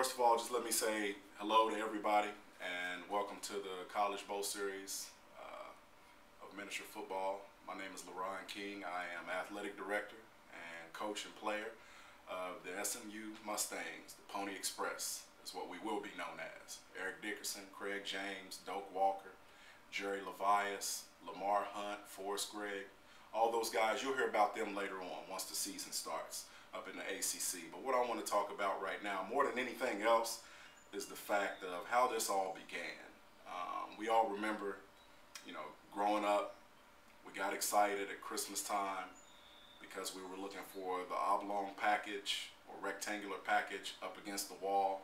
First of all, just let me say hello to everybody and welcome to the College Bowl Series of miniature football. My name is LaRon King. I am athletic director and coach and player of the SMU Mustangs. The Pony Express is what we will be known as. Eric Dickerson, Craig James, Doak Walker, Jerry Levias, Lamar Hunt, Forrest Gregg. All those guys, you'll hear about them later on once the season starts up in the ACC. But what I want to talk about right now, more than anything else, is the fact of how this all began. We all remember, growing up, we got excited at Christmas time because we were looking for the oblong package or rectangular package up against the wall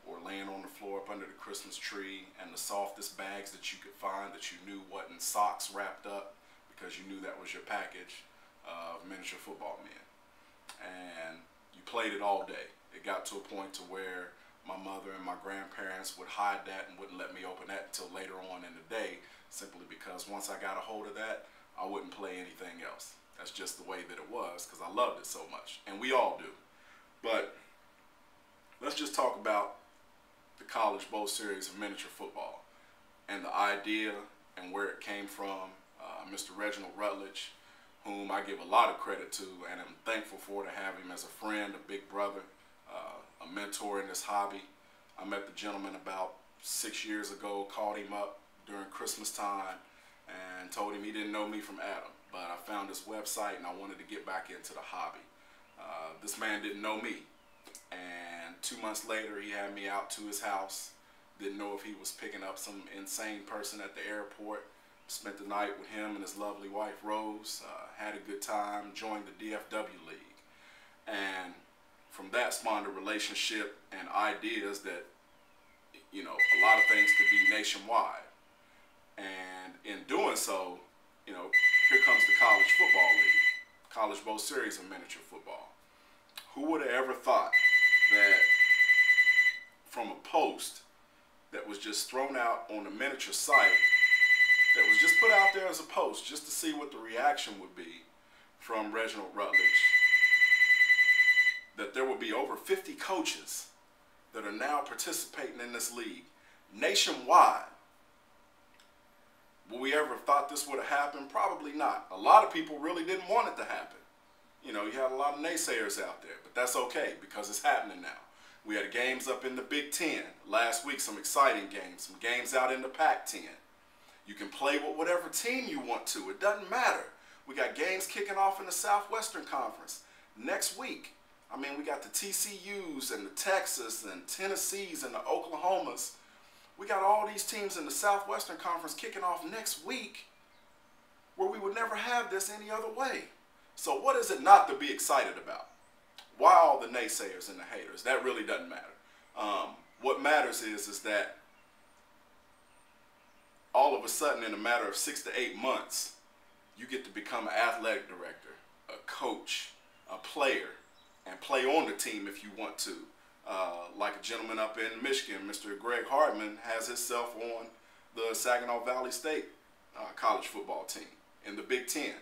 or laying on the floor up under the Christmas tree, and the softest bags that you could find that you knew wasn't socks wrapped up, because you knew that was your package of miniature football men. And you played it all day. It got to a point to where my mother and my grandparents would hide that and wouldn't let me open that until later on in the day, simply because once I got a hold of that, I wouldn't play anything else. That's just the way that it was, because I loved it so much, and we all do. But let's just talk about the College Bowl Series of miniature football and the idea and where it came from. Mr. Reginald Rutledge, whom I give a lot of credit to and am thankful for, to have him as a friend, a big brother, a mentor in this hobby. I met the gentleman about 6 years ago, called him up during Christmas time and told him he didn't know me from Adam, but I found his website and I wanted to get back into the hobby. This man didn't know me, and 2 months later he had me out to his house. Didn't know if he was picking up some insane person at the airport. Spent the night with him and his lovely wife Rose, had a good time, joined the DFW League. And from that spawned a relationship and ideas that, a lot of things could be nationwide. And in doing so, here comes the College Football League, College Bowl Series of miniature football. Who would have ever thought that from a post that was just thrown out on a miniature site, that was just put out there as a post just to see what the reaction would be from Reginald Rutledge, that there will be over 50 coaches that are now participating in this league nationwide. Will we ever have thought this would have happened? Probably not. A lot of people really didn't want it to happen. You had a lot of naysayers out there, but that's okay because it's happening now. We had games up in the Big Ten last week, some exciting games, some games out in the Pac-10. You can play with whatever team you want to. It doesn't matter. We got games kicking off in the Southwestern Conference next week. We got the TCUs and the Texas and Tennessees and the Oklahomas. We got all these teams in the Southwestern Conference kicking off next week, where we would never have this any other way. So what is it not to be excited about? Why all the naysayers and the haters? That really doesn't matter. What matters is that all of a sudden, in a matter of 6 to 8 months, you get to become an athletic director, a coach, a player, and play on the team if you want to. Like a gentleman up in Michigan, Mr. Greg Hardman, has himself on the Saginaw Valley State college football team in the Big Ten.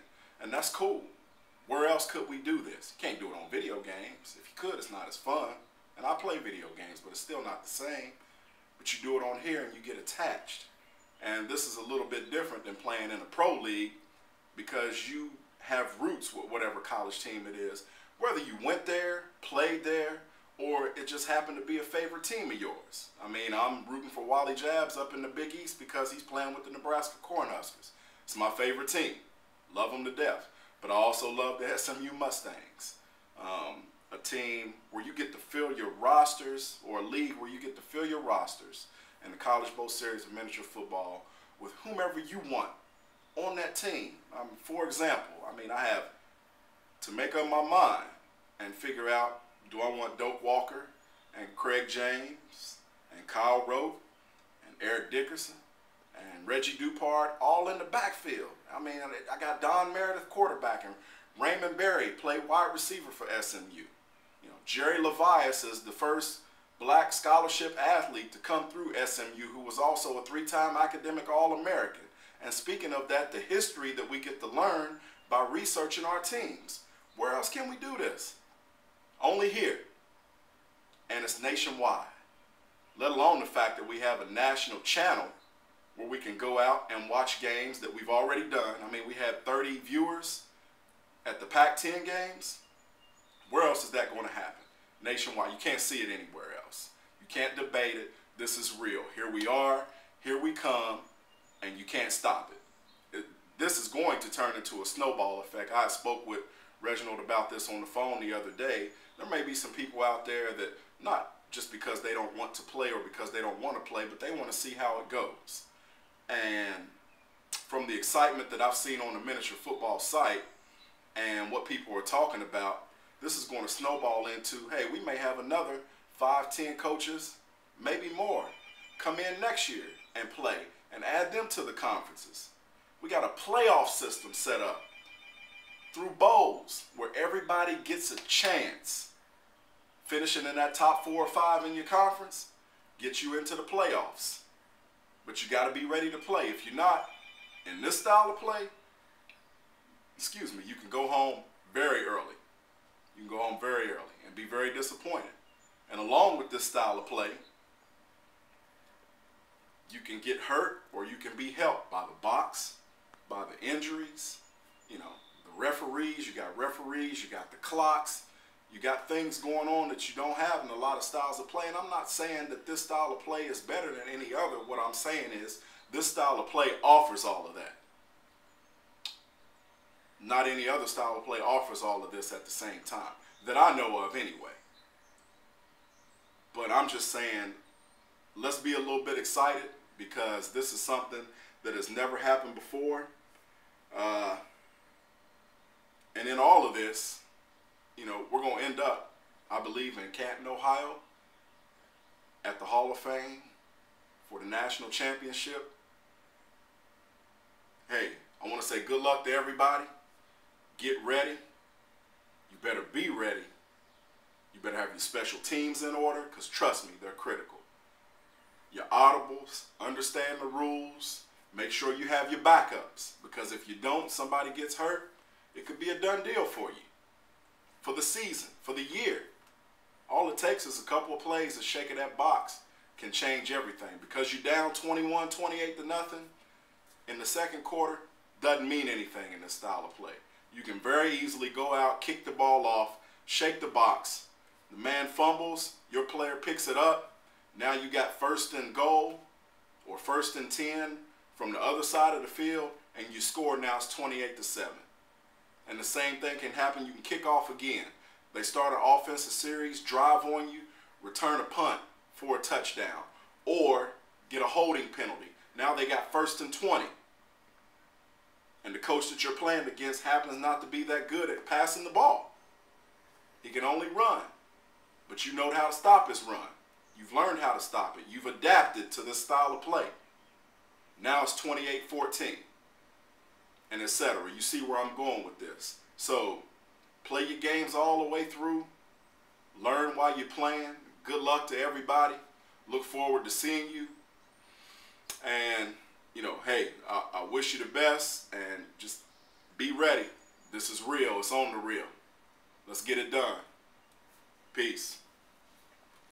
And that's cool. Where else could we do this? You can't do it on video games. If you could, it's not as fun. And I play video games, but it's still not the same. But you do it on here and you get attached. And this is a little bit different than playing in a pro league, because you have roots with whatever college team it is, whether you went there, played there, or it just happened to be a favorite team of yours. I'm rooting for Wally Jabs up in the Big East because he's playing with the Nebraska Cornhuskers. It's my favorite team. Love them to death. But I also love the SMU Mustangs. A team where you get to fill your rosters, or a league where you get to fill your rosters in the College Bowl Series of miniature football with whomever you want on that team. For example, I have to make up my mind and figure out, do I want Doak Walker and Craig James and Kyle Rote and Eric Dickerson and Reggie Dupart all in the backfield? I got Don Meredith quarterback and Raymond Berry play wide receiver for SMU. Jerry Levias is the first black scholarship athlete to come through SMU, who was also a 3-time academic All-American. And speaking of that, the history that we get to learn by researching our teams. Where else can we do this? Only here. and it's nationwide. Let alone the fact that we have a national channel where we can go out and watch games that we've already done. I mean, we had 30 viewers at the Pac-10 games. Where else is that going to happen? Nationwide. You can't see it anywhere else. You can't debate it. This is real. Here we are. Here we come. And you can't stop it. This is going to turn into a snowball effect. I spoke with Reginald about this on the phone the other day. There may be some people out there that, not just because they don't want to play or because they don't want to play, but they want to see how it goes. And from the excitement that I've seen on the miniature football site and what people are talking about, this is going to snowball into, hey, we may have another 5, 10 coaches, maybe more, come in next year and play and add them to the conferences. We got a playoff system set up through bowls where everybody gets a chance. Finishing in that top 4 or 5 in your conference gets you into the playoffs. But you got to be ready to play. If you're not in this style of play, you can go home very early. You can go home very early and be very disappointed. And along with this style of play, you can get hurt or you can be helped by the box, by the injuries, the referees. You got the clocks. You got things going on that you don't have in a lot of styles of play. And I'm not saying that this style of play is better than any other. What I'm saying is this style of play offers all of that. Not any other style of play offers all of this at the same time, that I know of anyway. But I'm just saying, let's be a little bit excited because this is something that has never happened before. And in all of this, we're going to end up, I believe, in Canton, Ohio, at the Hall of Fame for the national championship. Hey, I want to say good luck to everybody. Get ready. You better be ready. You better have your special teams in order because, trust me, they're critical. Your audibles, understand the rules. Make sure you have your backups because if you don't, somebody gets hurt, it could be a done deal for you. For the season, for the year. All it takes is a couple of plays to shake of that box can change everything. Because you're down 21, 28 to nothing in the second quarter doesn't mean anything in this style of play. You can very easily go out, kick the ball off, shake the box. The man fumbles, your player picks it up. Now you got 1st and goal or 1st and 10 from the other side of the field and you score. Now it's 28-7. And the same thing can happen. You can kick off again. They start an offensive series, drive on you, return a punt for a touchdown, or get a holding penalty. Now they got 1st and 20. And the coach that you're playing against happens not to be that good at passing the ball. He can only run. But you know how to stop his run. You've learned how to stop it. You've adapted to this style of play. Now it's 28-14. And etc. You see where I'm going with this. So play your games all the way through. Learn while you're playing. Good luck to everybody. Look forward to seeing you. And, hey, I wish you the best. And just be ready. This is real. It's on the real. Let's get it done. Peace.